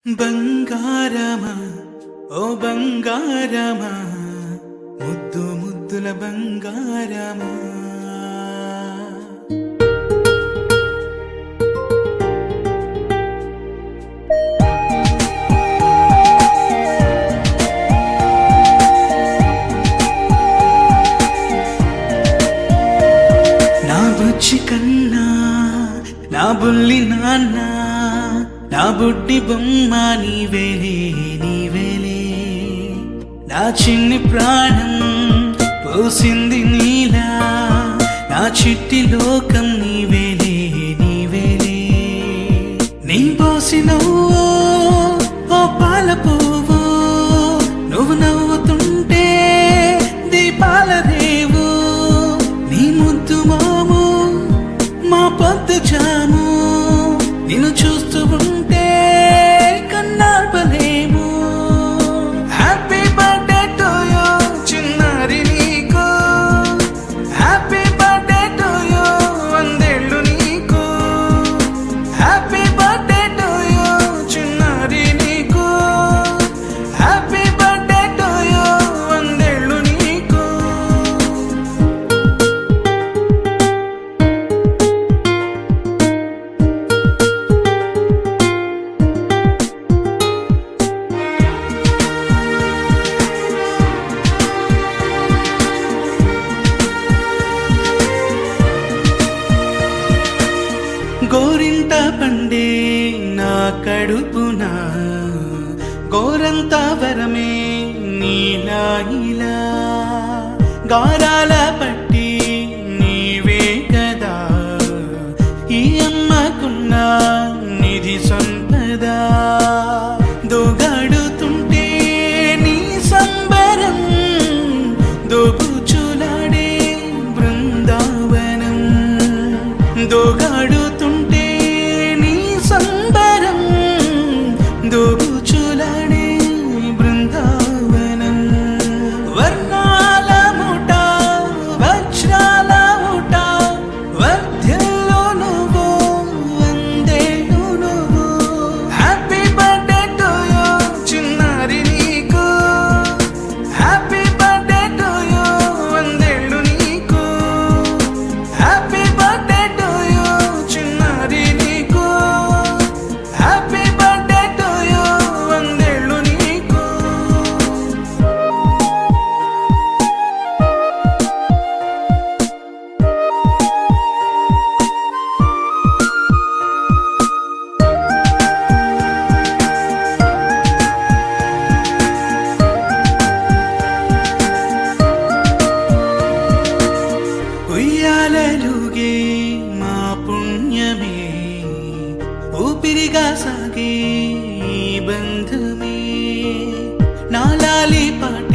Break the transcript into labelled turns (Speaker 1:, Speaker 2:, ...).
Speaker 1: బంగారమా ఓ బంగారమా ముద్దు ముద్దుల బంగారమా నా బుచ్చి కన్నా నా బుల్లి నాన్న నా బుడ్డి బొమ్మ నీవేలే నీవేలే నా చిన్ని ప్రాణం పోసింది నీలా నా చిట్టి లోకం నీవేలే నీవేలే నీ పోసినవో ఓ పాల పువ్వు నువ్వు నవ్వుతుంటే దీపాల రేవు నీ ముద్దు మాము మా పొద్దు జాము నిన్ను చూస్తూ ఉంటే కన్నార్పలేము. హ్యాపీ బర్త్డే టు యూ చిన్నారి నీకు, హ్యాపీ బర్త్డే టు యూ వందేళ్ళు నీకు, హ్యాపీ బర్త్డే టు యూ చిన్నారి నీకు, హ్యాపీ బర్త్డే టు యూ వందేళ్ళు నీకు. గోరింట పండే నా కడుపున గోరంత వరమే నీలా ఇలా గారాల పట్టి నీవే కదా ఈ అమ్మకున్న నిధి సంపద దోగాడుతుంటే నీ సంబరం దోబుచులాడే బృందావనం దోగాడుతుంటే నీ సంబరం దోబుచులాడే బృందావనం వర్ణాల ముఠ వజ్రాల ముఠ వర్ధ్యల్లో నువ్వు వందేళ్ళు నువ్వు హ్యాపీ బర్త్డే టు యూ చిన్నారి నీకు హ్యాపీ బర్త్డే టు యూ వందేళ్ళు నీకు హ్యాపీ బర్త్డే టు యూ చిన్నారి నీకు హ్యాపీ బర్త్డే టు యూ వందేళ్ళు నీకు. ఉయ్యాలలుగే మా పుణ్యమే ఊపిరిగా సాగే ఈ బంధమే నాలాలి పాట